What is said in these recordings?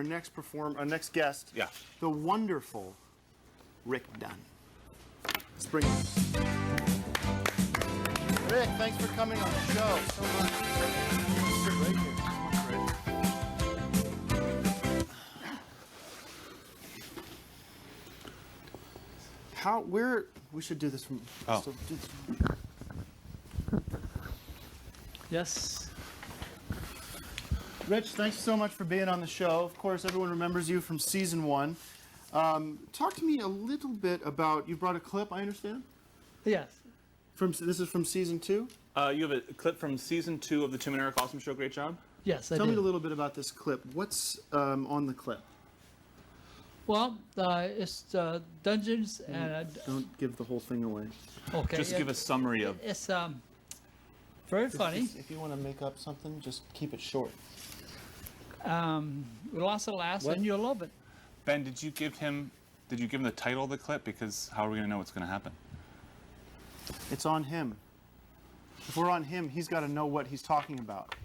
our next guest, the wonderful Rick Dunn. Let's bring him. Rick, thanks for coming on the show so much. Sit right here. We should do this from. Oh. Yes. Rich, thanks so much for being on the show. Of course, everyone remembers you from season 1. Talk to me a little bit about, you brought a clip, I understand? Yes. This is from season 2? You have a clip from season 2 of the Tim and Eric Awesome Show. Great job. Yes, Tell me a little bit about this clip. What's on the clip? Well, it's Dungeons and... Don't give the whole thing away. Okay. Just give a summary of... It's very funny. If you want to make up something, just keep it short. Lots of laughs, and you'll love it. Ben, did you give him the title of the clip? Because how are we going to know what's going to happen? It's on him. If we're on him, he's got to know what he's talking about.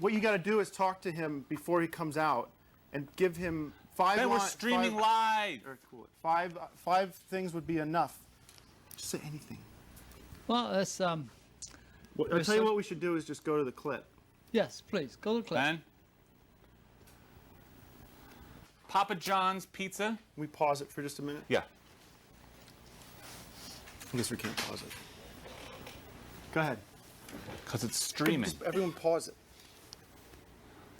What you got to do is talk to him before he comes out and give him 5 Ben, we're streaming live. Five things would be enough. Just say anything. Well, it's... I'll tell you what we should do is just go to the clip. Yes, please, go to the clip. Ben? Papa John's Pizza. Can we pause it for just a minute? Yeah. I guess we can't pause it. Go ahead. Because it's streaming. Just everyone pause it.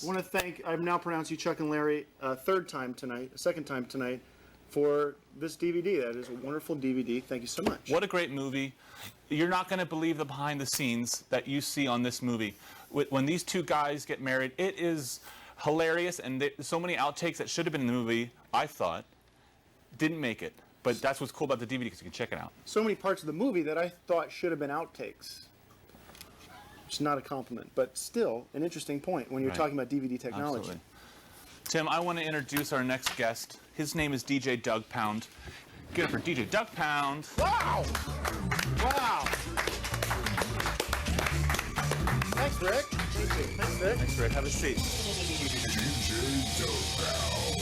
I want to thank, I've now pronounced you Chuck and Larry a second time tonight, for this DVD. That is a wonderful DVD. Thank you so much. What a great movie. You're not going to believe the behind the scenes that you see on this movie. When these two guys get married, it is hilarious, and so many outtakes that should have been in the movie, I thought, didn't make it. But that's what's cool about the DVD, because you can check it out. So many parts of the movie that I thought should have been outtakes. It's not a compliment, but still an interesting point when you're talking about DVD technology. Absolutely. Tim, I want to introduce our next guest. His name is DJ Doug Pound. Get it for DJ Doug Pound. Wow! Wow! Thanks, Rick. Thank you. Thanks, Rick. Thanks, Rick. Have a seat. DJ Doug Pound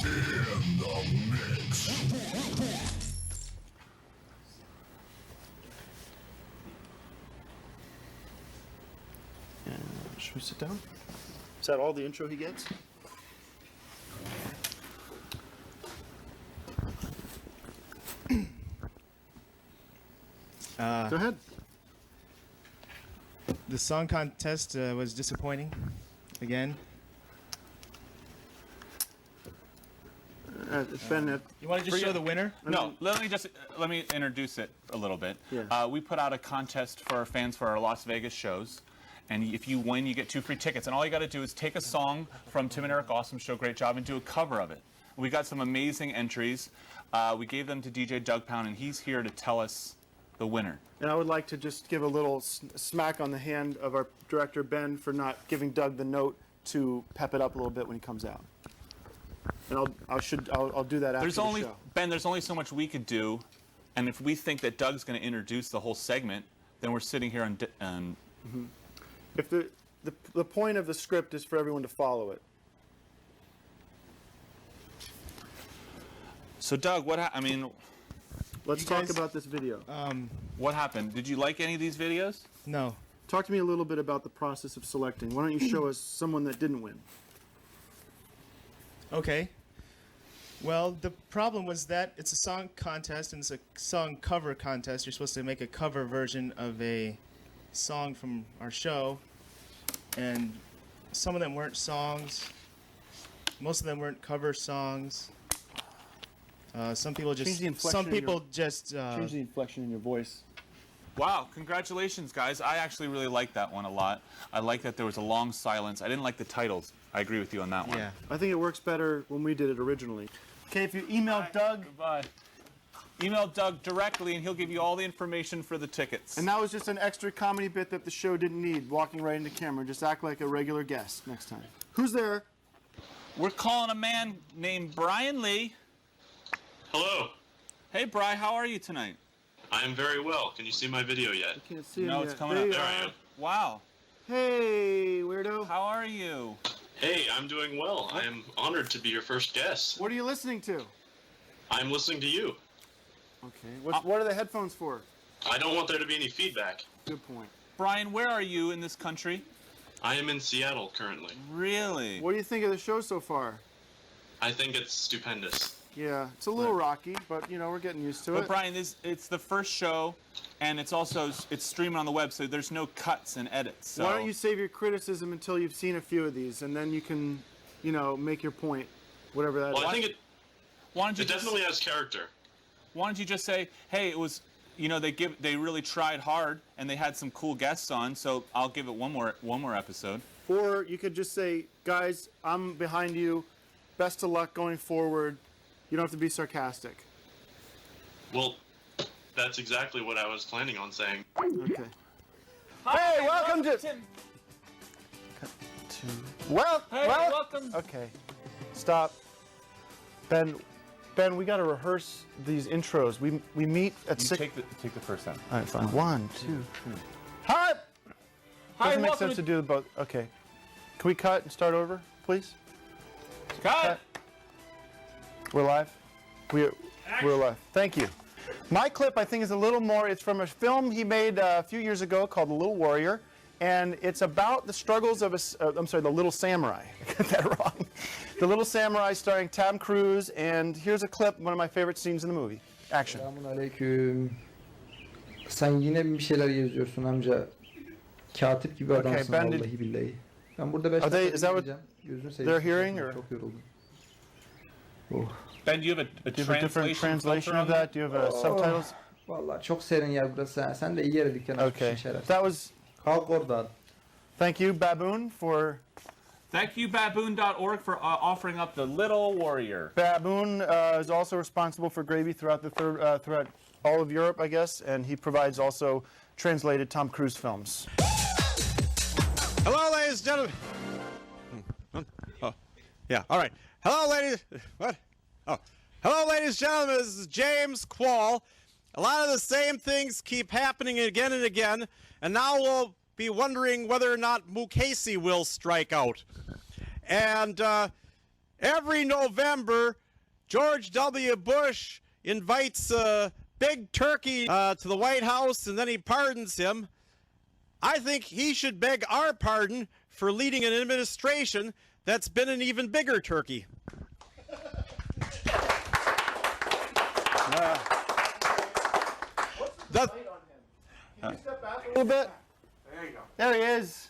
in the mix. Should we sit down? Is that all the intro he gets? Go ahead. The song contest was disappointing, again. It's been You want to just show the winner? No, let me introduce it a little bit. Yeah. We put out a contest for our fans for our Las Vegas shows. And if you win, you get 2 free tickets. And all you got to do is take a song from Tim and Eric Awesome Show, Great Job, and do a cover of it. We got some amazing entries. We gave them to DJ Doug Pound, and he's here to tell us the winner. And I would like to just give a little smack on the hand of our director, Ben, for not giving Doug the note to pep it up a little bit when he comes out. And I'll do that after the show. Ben, there's only so much we could do. And if we think that Doug's going to introduce the whole segment, then we're sitting here and If the point of the script is for everyone to follow it. So Doug, Let's talk about this video. what happened? Did you like any of these videos? No. Talk to me a little bit about the process of selecting. Why don't you show us someone that didn't win? Okay. Well, the problem was that it's a song contest and it's a song cover contest. You're supposed to make a cover version of a song from our show, and some of them weren't songs. Most of them weren't cover songs. Some people just. Change the inflection Some people just. Change the inflection in your voice. Wow, congratulations, guys. I actually really liked that one a lot. I like that there was a long silence. I didn't like the titles. I agree with you on that one. Yeah. I think it works better when we did it originally. Okay, if you email Doug. Goodbye. Email Doug directly, and he'll give you all the information for the tickets. And that was just an extra comedy bit that the show didn't need, walking right into camera. Just act like a regular guest next time. Who's there? We're calling a man named Brian Lee. Hello. Hey, Bri, how are you tonight? I am very well. Can you see my video yet? Can't see him No, yet. it's coming There up. you There are. I am. Wow. Hey, weirdo. How are you? Hey, I'm doing well. I am honored to be your first guest. What are you listening to? I'm listening to you. Okay. What are the headphones for? I don't want there to be any feedback. Good point. Brian, where are you in this country? I am in Seattle currently. Really? What do you think of the show so far? I think it's stupendous. Yeah, it's a little rocky, but you know we're getting used to But it. Brian, it's the first show, and it's streaming on the web, so there's no cuts and edits. So. Why don't you save your criticism until you've seen a few of these, and then you can, you know, make your point, whatever that is. Well, I think Why don't you it definitely has character. Why don't you just say, hey, it was, you know, they really tried hard, and they had some cool guests on, so I'll give it one more episode. Or you could just say, guys, I'm behind you. Best of luck going forward. You don't have to be sarcastic. Well, that's exactly what I was planning on saying. Okay. Hey, welcome to. welcome. Okay. Stop. Ben, we got to rehearse these intros. We meet at You 6. take the first time. All right, fine. 1, 2, 3. Hi. Doesn't make sense to do both. Okay. Can we cut and start over, please? Cut! We're live? We're live. Thank you. My clip, I think, is a little more, it's from a film he made a few years ago called The Little Warrior, and it's about the struggles of The Little Samurai. I got that wrong. The Little Samurai starring Tom Cruise, and here's a clip, one of my favorite scenes in the movie. Action. Selamünaleyküm. Sen yine bir şeyler yazıyorsun amca. Katip gibi adamsın ben de- vallahi billahi. Ben burada 5 Are they- dakika is that what gideceğim. Gözünü seveyim. they're hearing, or- Çok yoruldum. Oh. Ben, do you have a Do you have a different translation of that? Do you have subtitles? Vallahi çok serin yer burası. Sen de iyi yere dükkan açmışsın Okay. şeref. That was, Kalk oradan. thank you, Baboon, for... Thank you, baboon.org, for offering up The Little Warrior. Baboon is also responsible for gravy throughout throughout all of Europe, I guess, and he provides also translated Tom Cruise films. Hello, ladies and gentlemen. Oh, yeah, all right. Hello, ladies. What? Oh, hello, ladies and gentlemen. This is James Quall. A lot of the same things keep happening again and again, and now we'll be wondering whether or not Mukasey will strike out. And every November, George W. Bush invites Big Turkey to the White House, and then he pardons him. I think he should beg our pardon for leading an administration that's been an even bigger turkey. The- A little bit. There you go. There he is.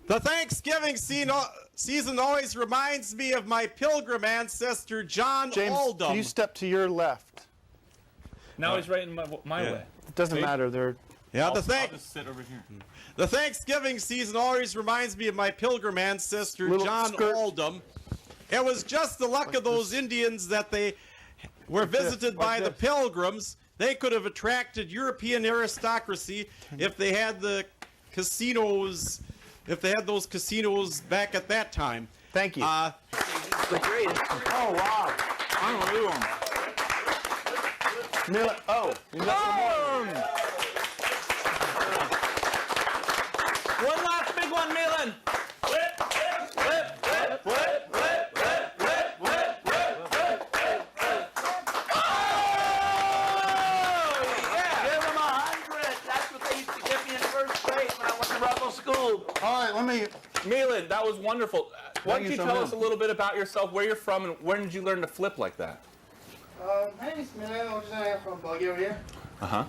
The Thanksgiving season always reminds me of my pilgrim ancestor, John James, Oldham. can you step to your left? Now he's right in my Yeah. way. It doesn't See? matter. They're Yeah, I'll the just sit over here. The Thanksgiving season always reminds me of my pilgrim ancestor, Little John skirt. Oldham. It was just the luck of those Indians that they were visited by the pilgrims. They could have attracted European aristocracy if they had the casinos, if they had those casinos back at that time. Thank you. Uh, Oh wow. Unbelievable. Mila, oh, you got some more. One last big one, Milan. All right, let me. Milan, that was wonderful. Why don't you you so tell much. us a little bit about yourself, where you're from, and when did you learn to flip like that? My name is Milan. I'm from Bulgaria. Uh-huh.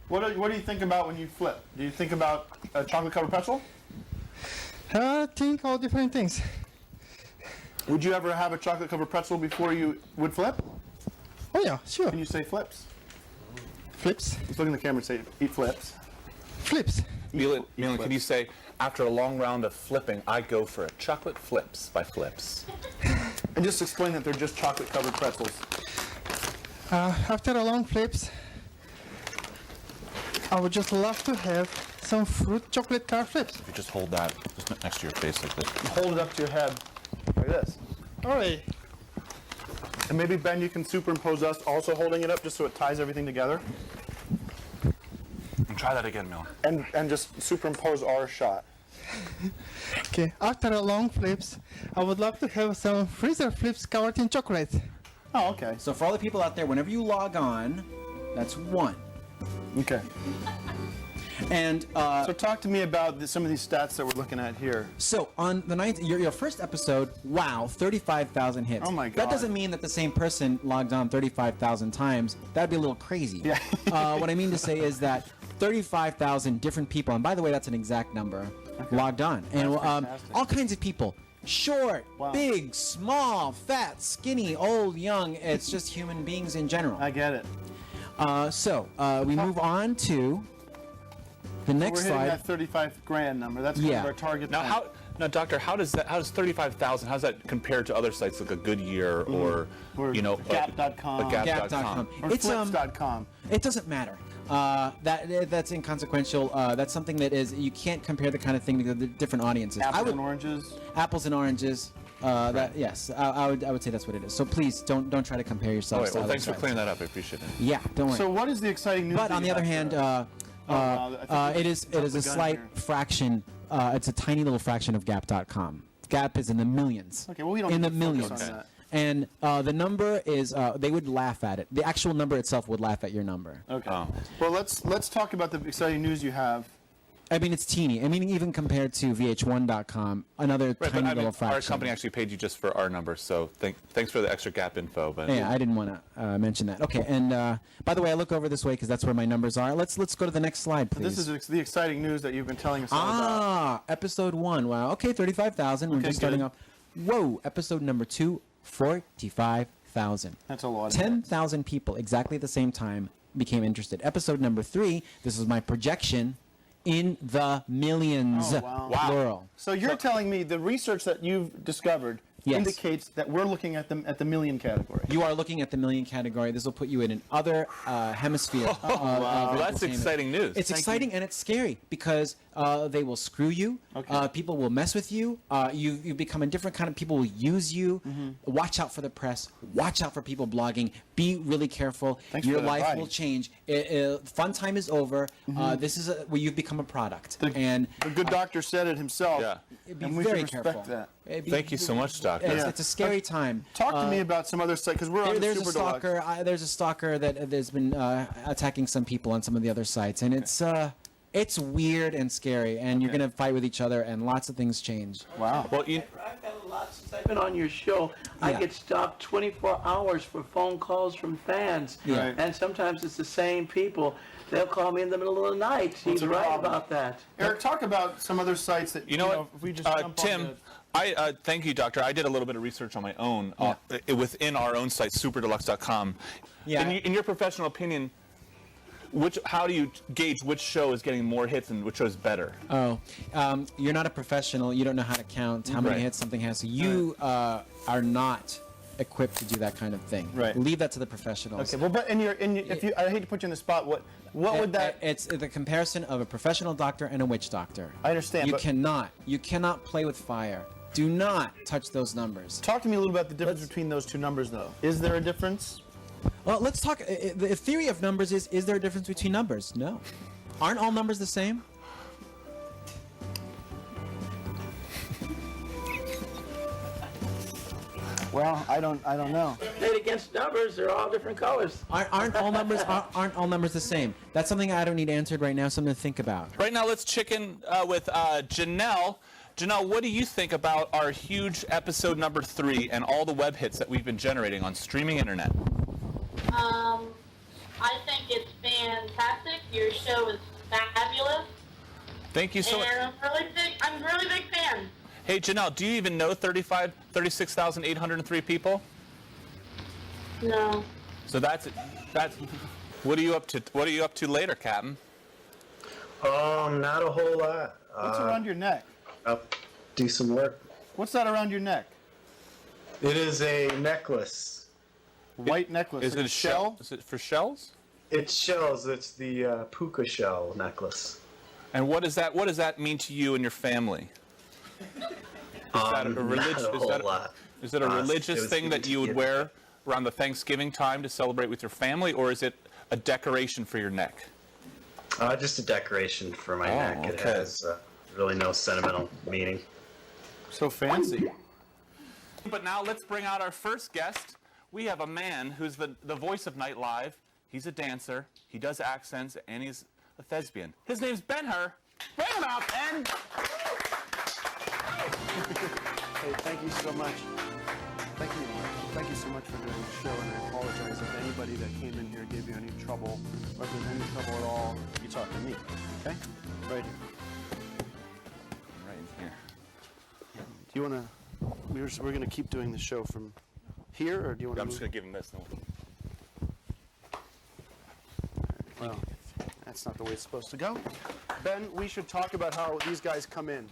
What do you think about when you flip? Do you think about a chocolate covered pretzel? Think all different things. Would you ever have a chocolate covered pretzel before you would flip? Oh yeah, sure. Can you say flips? Flips. Just look in the camera and say eat flips. Flips. Milan, can you say, after a long round of flipping, I go for a chocolate flips by Flips? And just explain that they're just chocolate covered pretzels. After a long flips, I would just love to have some fruit chocolate car flips. If you just hold that just next to your face like this. Hold it up to your head like this. All right. And maybe, Ben, you can superimpose us also holding it up just so it ties everything together. And try that again, Milan. And just superimpose our shot. Okay, after a long flips, I would love to have some freezer flips covered in chocolate. Oh, okay. So for all the people out there, whenever you log on, that's 1. Okay. And So talk to me about some of these stats that we're looking at here. so on the ninth, your first episode, wow, 35,000 hits. Oh my That God. doesn't mean that the same person logged on 35,000 times. That'd be a little crazy. Yeah. What I mean to say is that 35,000 different people, and by the way, that's an exact number, logged on, and That's fantastic. all kinds of people. Short, Wow. big, small, fat, skinny, old, young. It's just human beings in general. I get it. So we move on to the next We're hitting slide. that 35 grand number. That's kind Yeah. of our target. Now, Doctor, how does 35,000? How does that compare to other sites like a Goodyear or Or you know, Gap.com. a Gap.com? Gap.com. Or It's Flips.com. It doesn't matter. That's inconsequential. That's something that is you can't compare the kind of thing to the different audiences. Apples and oranges. Apples and oranges. That yes, I would say that's what it is. So please don't try to compare All yourselves. right, to well, other thanks for sites. clearing that up. I appreciate it. Yeah, don't worry. So what is the exciting news? but that on you the other have hand, for us? Wow, I think it is jumped a the gun slight here. fraction. It's a tiny little fraction of Gap.com. Gap is in the millions. Okay, well, we don't in need the to focus millions. on that. And the number is they would laugh at it. The actual number itself would laugh at your number. Okay. Oh. Well, let's talk about the exciting news you have. I mean, it's teeny. I mean, even compared to VH1.com, another Right, but tiny I mean, little fraction. our company actually paid you just for our number, so thanks for the extra Gap info. But Yeah, I didn't want to mention that. Okay, and by the way, I look over this way because that's where my numbers are. Let's go to the next slide, please. This is the exciting news that you've been telling us all about. Episode 1. Wow. Okay, 35,000. We're Okay, just starting good. off. Whoa. Episode number 2, 45,000. That's a lot. 10,000 people exactly at the same time became interested. Episode number 3. This is my projection. In the millions, Oh, wow. plural. So you're telling me the research that you've discovered Yes. indicates that we're looking at the million category. You are looking at the million category. This will put you in an other hemisphere. of well, that's entertainment. exciting news. It's Thank exciting and it's scary because they will screw you. Okay. People will mess with you. You become a different kind of people will use you. Mm-hmm. Watch out for the press. Watch out for people blogging. Be really careful. Thanks Your for that life advice. will change. Fun time is over. This is where you've become a product. The, and the good doctor said it himself. Yeah. be And we very should respect careful. that. Thank you so much, Doctor. It's, Yeah. it's a scary time. Talk to me about some other sites because we're on the There's a Super Deluxe. stalker. There's a stalker that has been attacking some people on some of the other sites, and it's weird and scary. And you're Okay. gonna fight with each other, and lots of things change. Wow. Well, I've had a lot since I've been on your show. I Yeah. get stopped 24 hours for phone calls from fans. Yeah. Right. And sometimes it's the same people. They'll call me in the middle of the night. He's a right problem. about that. Eric, talk about some other sites that You know what, If we just jump Tim? onto- I thank you, Doctor. I did a little bit of research on my own within our own site, superdeluxe.com. Yeah. In your professional opinion, how do you gauge which show is getting more hits and which show is better? Oh, you're not a professional. You don't know how to count how many Right. hits something has. So you are not equipped to do that kind of thing. Right. Leave that to the professionals. Okay. Well, but if you, I hate to put you on the spot. What would that? It's the comparison of a professional doctor and a witch doctor. I understand, You but- cannot play with fire. Do not touch those numbers. Talk to me a little about the difference between those two numbers, though. Is there a difference? Well, let's talk. The theory of numbers is there a difference between numbers? No. Aren't all numbers the same? Well, I don't know. Played against numbers, they're all different colors. Aren't all numbers aren't all numbers the same? That's something I don't need answered right now. Something to think about. Right now, let's chicken with Janelle. Janelle, what do you think about our huge episode number 3 and all the web hits that we've been generating on streaming internet? I think it's fantastic. Your show is fabulous. Thank you so much. And I'm a really big fan. Hey, Janelle, do you even know 36,803 people? No. So that's what are you up to? What are you up to later, Captain? Not a whole lot. What's around your neck? I'll do some work. What's that around your neck? It is a necklace. White necklace. Is it a shell? Is it for shells? It's shells. It's the puka shell necklace. And what does that mean to you and your family? Is that a religious? Not a whole lot. Is it a religious it was thing given that to you would you. wear around the Thanksgiving time to celebrate with your family, or is it a decoration for your neck? Just a decoration for my neck. It okay. has really no sentimental meaning. So fancy. But now let's bring out our first guest. We have a man who's the voice of Nite Live. He's a dancer, he does accents, and he's a thespian. His name's Ben-Hur. Bring him out, Ben! Hey, thank you so much. Thank you. Thank you so much for doing the show, and I apologize if anybody that came in here gave you any trouble, or if there's any trouble at all, you talk to me, okay? Right here. Right in here. Do you want to, we're going to keep doing the show from here, or do you want to I'm just going to give him this. Well, that's not the way it's supposed to go. Ben, we should talk about how these guys come in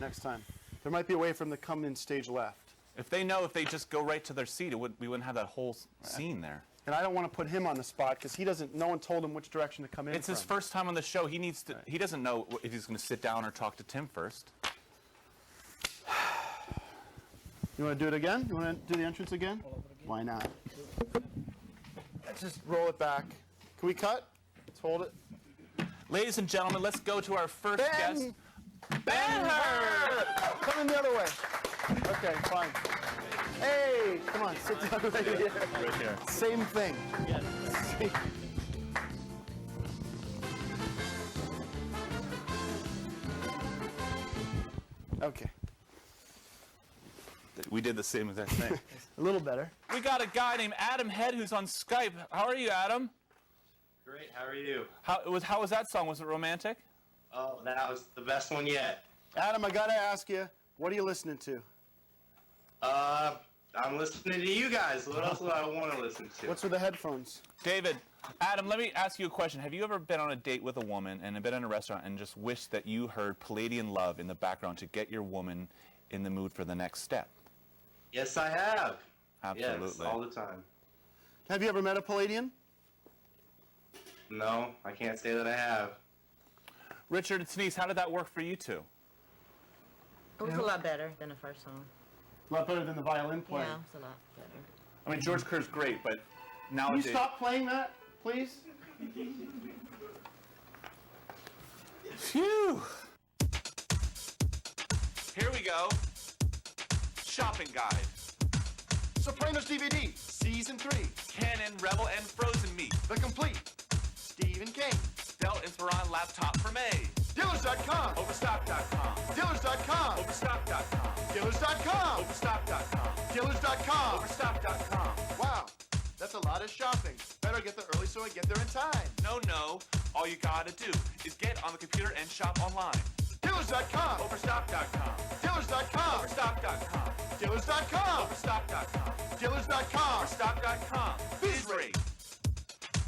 next time. There might be a way for them to come in stage left. If they just go right to their seat, we wouldn't have that whole scene there. And I don't want to put him on the spot because no one told him which direction to come in It's his first time on the show. He doesn't know if he's going to sit down or talk to Tim first. You want to do it again? You want to do the entrance again? Why not? Let's just roll it back. Can we cut? Let's hold it. Ladies and gentlemen, let's go to our first guest. Ben-Hur! Come in the other way. Okay, fine. Hey, come on, sit down right here. Right here. Same thing. Yes. Okay. We did the same exact thing. A little better. We got a guy named Adam Head who's on Skype. How are you, Adam? Great, how are you? How was that song? Was it romantic? Oh, that was the best one yet. Adam, I gotta ask you, what are you listening to? I'm listening to you guys. What else would I want to listen to? What's with the headphones? David, Adam, let me ask you a question. Have you ever been on a date with a woman and been in a restaurant and just wished that you heard Palladian Love in the background to get your woman in the mood for the next step? Yes, I have. Absolutely. Yes, all the time. Have you ever met a Palladian? No, I can't say that I have. Richard and Denise, how did that work for you two? It was a lot better than the first song. A lot better than the violin playing. Yeah, it was a lot better. I mean, George Kerr's great, but Can nowadays... you stop playing that, please? Phew! Here we go. Shopping guide. Sopranos DVD, Season 3. Canon, Rebel, and Frozen Meat. The Complete. Stephen King. Dell Inspiron laptop for May. Dealers.com. Overstock.com. Dealers.com. Overstock.com. Dealers.com. Overstock.com. Dealers.com. Overstock.com. Wow, that's a lot of shopping. Better get there early so I get there in time. No. All you gotta do is get on the computer and shop online. Dealers.com. Overstock.com. Dealers.com. Overstock.com. Dealers.com. Overstock.com. Dealers.com. Overstock.com. BizRate.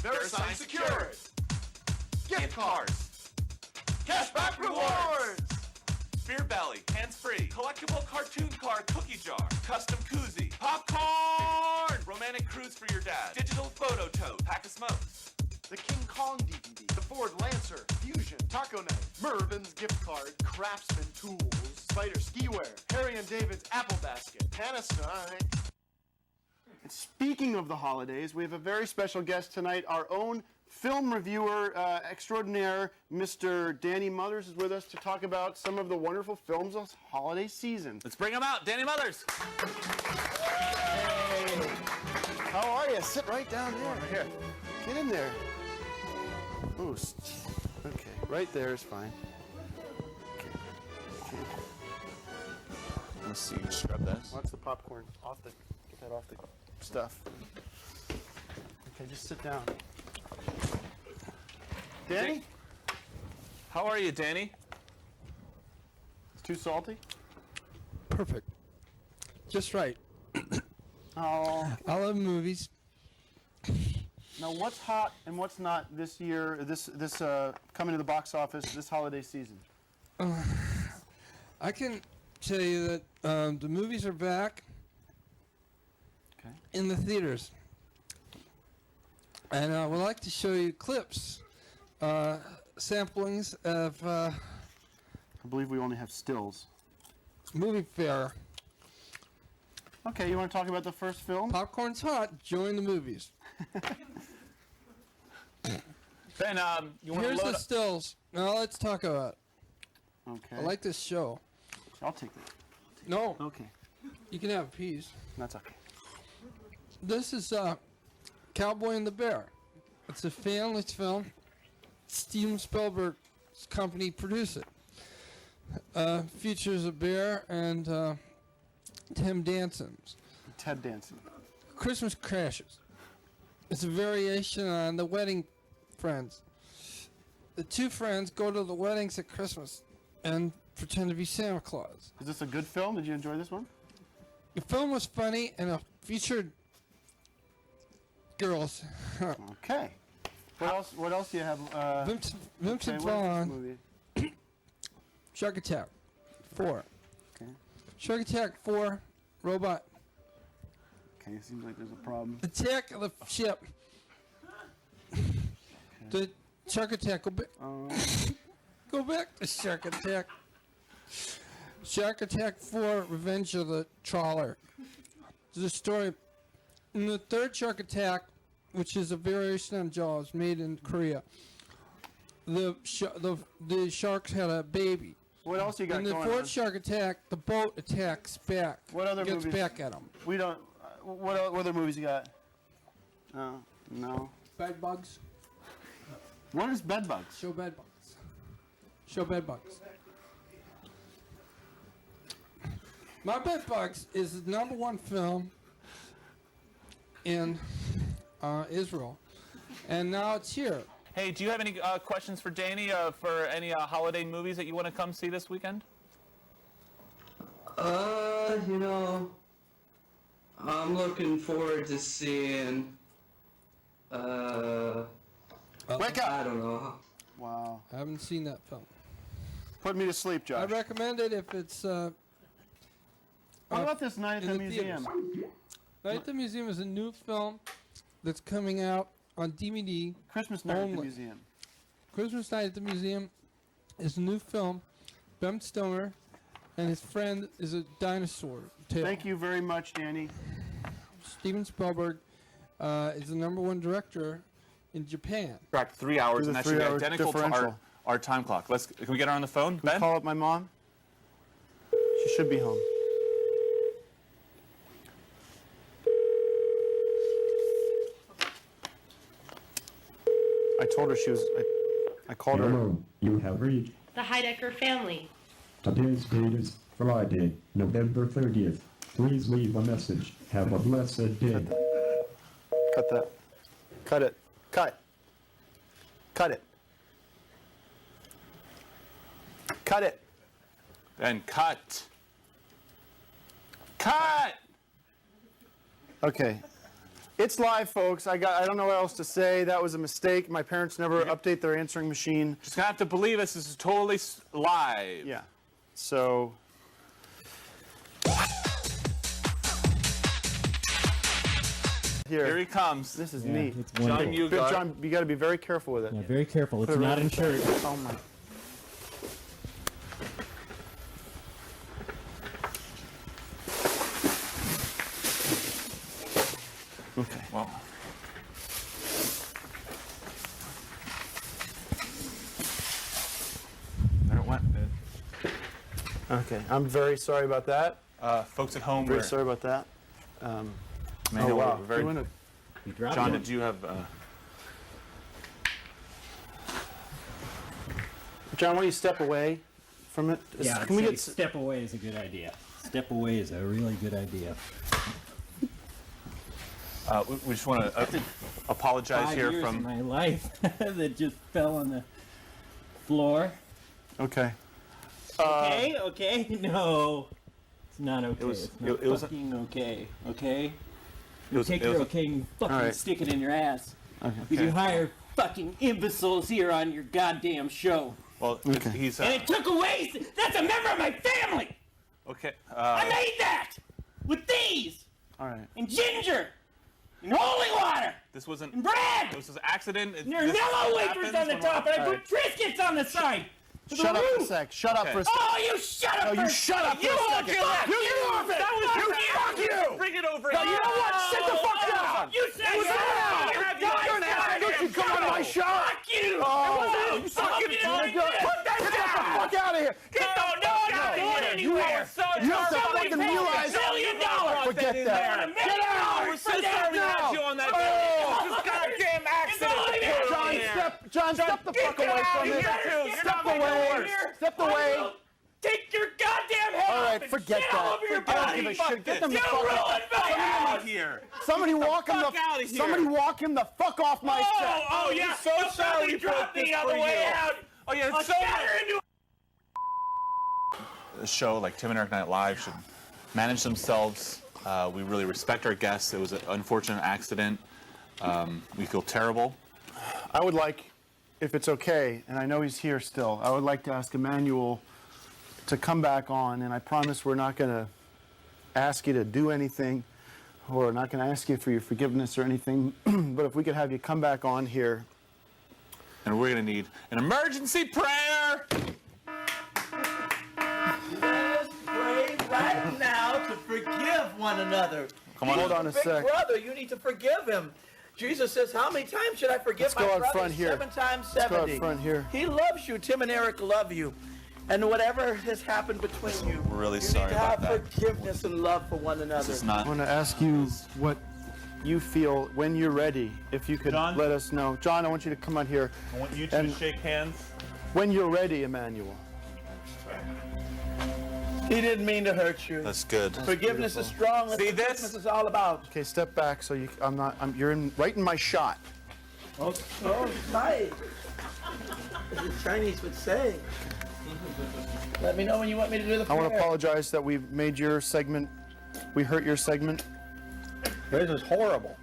VeriSign secured. Gift cards. Cashback rewards. Beer belly, hands-free, collectible cartoon card cookie jar, custom koozie, popcorn, romantic cruise for your dad, digital photo tote, pack of smokes. The King Kong DVD. The Ford Lancer. Fusion. Taco Night. Mervin's gift card. Craftsman tools. Spider ski wear. Harry and David's apple basket. Panasonic. And speaking of the holidays, we have a very special guest tonight. Our own film reviewer extraordinaire, Mr. Danny Mothers, is with us to talk about some of the wonderful films of holiday season. Let's bring him out, Danny Mothers. Hey, how are you? Sit right down there. Right here. Get in there. Ooh, okay, right there is fine. Okay. Let's see, you scrub this. Watch the popcorn off the, get that off the stuff. Okay, just sit down. Danny? How are you, Danny? It's too salty? Perfect. Just right. Oh. I love movies. Now, what's hot and what's not this year, this coming to the box office this holiday season? I can tell you that the movies are back in the theaters. And I would like to show you clips, samplings of I believe we only have stills. Movie Fair. Okay, you want to talk about the first film? Popcorn's hot. Join the movies. Ben, you want Here's to load the stills. Now let's talk about it. Okay. I like this show. I'll take that. No. Okay. You can have a piece. That's okay. This is Cowboy and the Bear. It's a family film. Steven Spielberg's company produced it. Features a bear and Tim Danson's. Ted Danson. Christmas Crashes. It's a variation on The Wedding Friends. The two friends go to the weddings at Christmas and pretend to be Santa Claus. Is this a good film? Did you enjoy this one? The film was funny and it featured girls. Okay. What else do you have? Vincent Vaughn. Shark Attack 4. Okay. Shark Attack 4. Robot. Okay, seems like there's a problem. Attack of the ship. The Shark Attack. Go back. Go back to Shark Attack. Shark Attack 4. Revenge of the Trawler. There's a story. In the third Shark Attack, which is a variation on Jaws, made in Korea, the sharks had a baby. What else you got In the going fourth on? Shark Attack, the boat attacks back. What other gets movies? back at them. We don't. What other movies you got? No. Bed bugs. What is bed bugs? Show bed bugs. Show bed bugs. My Bed Bugs is the #1 film in Israel, and now it's here. Hey, do you have any questions for Danny for any holiday movies that you want to come see this weekend? You know, I'm looking forward to seeing, Wake up! I don't know. Wow. I haven't seen that film. Put me to sleep, I Josh. recommend it if it's. What about this Night at in the the Museum? Night at the Museum is a new film that's coming out on DVD. Christmas Night at the only. Museum. Christmas Night at the Museum is a new film. Ben Stoner and his friend is a dinosaur tail. Thank you very much, Danny. Steven Spielberg is the #1 director in Japan. Correct, 3 hours, Do and the that should be 3-hour identical to differential. our time clock. Can we get her on the phone, Can we Ben? call up my mom? She should be home. I told her she was. I called her. Hello, you have reached. The Heidecker family. Today's date is Friday, November 30th. Please leave a message. Have a blessed day. Cut that. Cut it. Cut. Cut it. Cut it. Then cut. Cut! Okay. It's live, folks. I don't know what else to say. That was a mistake. My parents never update their answering machine. Just gonna have to believe us. This is totally live. Yeah. So. Here he comes. This is Yeah, neat. it's John wonderful. Mugar. John, you got to be very careful with it. Yeah, very careful. Put It's it not right insured. Oh my. Okay. Well. There it went. Okay. I'm very sorry about that. Folks at home, Very we're sorry about that. Man, wow. we're very. You wanna- You dropped John, one. did you have? John, why don't you step away from it? Yeah, Can we get step away is a good idea. Step away is a really good idea. We just want to apologize 5 here years from of my life that just fell on the floor. Okay. Okay. No, it's not okay. was- it's not it was- fucking okay. Okay. It was- Take it your was- okay and fucking All right. stick it in your ass. Okay. Because you hire fucking imbeciles here on your goddamn show. Well, Okay. he's And it took away. That's a member of my family. okay. I made that with these All right. and ginger and holy water This wasn't. and bread. This was an accident. And there's yellow wafers on the top, and I All put Triscuits on the side. For the Shut up for a roof. sec. Shut up Okay. for a sec. Oh, you shut up! No, for you a shut up second. for a You second. fuck You you! fuck it. That was You fuck you! Bring it over. No, you know what? Sit the fuck No, down. You said It was shut wrong. up. You're an ass. Don't you come on my show. Fuck you! Oh, It wasn't. you suck Fuck it. you. Put that down. Get the fuck out of here. Get get that. Get out! We're so sorry we had you on that day. This goddamn accident. John, step the fuck away from it. Step away. Step away. Take your goddamn head All off right, and forget shit that. all over your I don't body. give a shit. Get them the You fuck ruined out. my house. Here. Somebody walk him the. Somebody walk him the fuck off my set. Oh yeah. So You'll sorry probably we drop put me this on the for way you. out. Oh yeah, I'll it's so shatter into a show like Tim and Eric Night Live should manage themselves. We really respect our guests. It was an unfortunate accident. We feel terrible. I would like, if it's okay, and I know he's here still, I would like to ask Emmanuel to come back on, and I promise we're not going to ask you to do anything, or we're not going to ask you for your forgiveness or anything, but if we could have you come back on here. And we're going to need an emergency prayer. Let's pray right now to forgive one another. Come on. Hold on a Big sec. brother, you need to forgive him. Jesus says, how many times should I forgive Let's my go out brother? front here. 7 times Let's 70. go out front here. He loves you. Tim and Eric love you. And whatever has happened between you, We're really you sorry need to about have that. forgiveness and love for one another. This is I not. want to ask you what you feel when you're ready, if you could John? let us know. John, I want you to come on here. I want you two And- to shake hands. When you're ready, Emmanuel. He didn't mean to hurt you. That's good. Forgiveness is strong. That's See what this? Christmas is all about. Okay, step back so you. You're right in my shot. Oh, Nite. As the Chinese would say. Let me know when you want me to do the I prayer. want to apologize that we made your segment. We hurt your segment. This is horrible.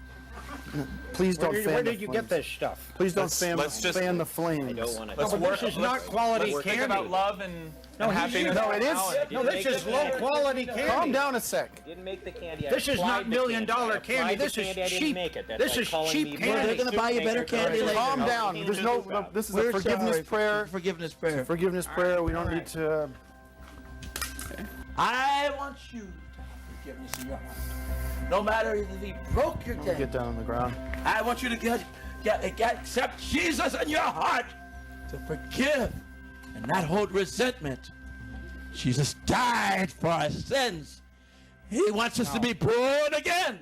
Please don't fan Where the did you flames. get this stuff? Please don't Let's fan, fan the flames. I don't want to. Let's No, but work. this is not quality Let's think candy. about love and No, happiness. No, it is. No, this is low quality candy. Calm down a sec. Didn't make the candy. This is not $1 million candy. This is cheap. This is cheap Well, they're candy. going to buy you better candy later. Calm down. There's no. This is a forgiveness prayer. Forgiveness prayer. Forgiveness prayer. We don't need to. I want you to have forgiveness in your heart. No matter if he broke your day. Get down on the ground. I want you to accept Jesus in your heart to forgive and not hold resentment. Jesus died for our sins. He wants us to be born again.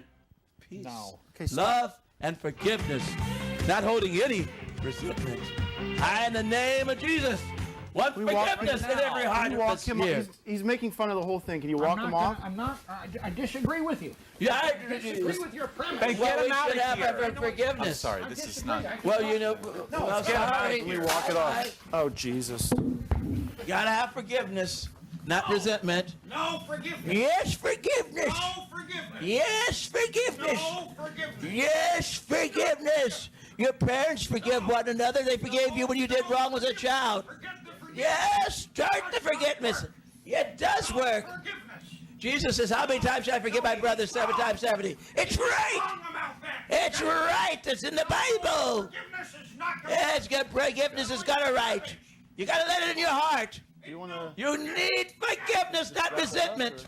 Peace, love, and forgiveness. Not holding any resentment. I, in the name of Jesus, want forgiveness in every heart Can you of walk us him here. off? He's making fun of the whole thing. Can you walk him off? I'm not. I disagree with you. Yeah, I disagree with your premise. Hey, Well, get we him out should of have here. forgiveness. I'm sorry, this is not. Well, you know, No, well, get him out of sorry. Let me walk it off. Oh, Jesus. You gotta have forgiveness, not resentment. No forgiveness. Yes, forgiveness. No forgiveness. Yes, forgiveness. No forgiveness. Yes, forgiveness. Your parents forgive one another. They forgave you when you did wrong as a child. Yes, start the forgiveness. It does work. Jesus says, how many times should I forgive my brother? 7 times 70. It's right. It's right. It's in the Bible. Yes, forgiveness is got a right. You got to let it in your heart. You need forgiveness, not resentment.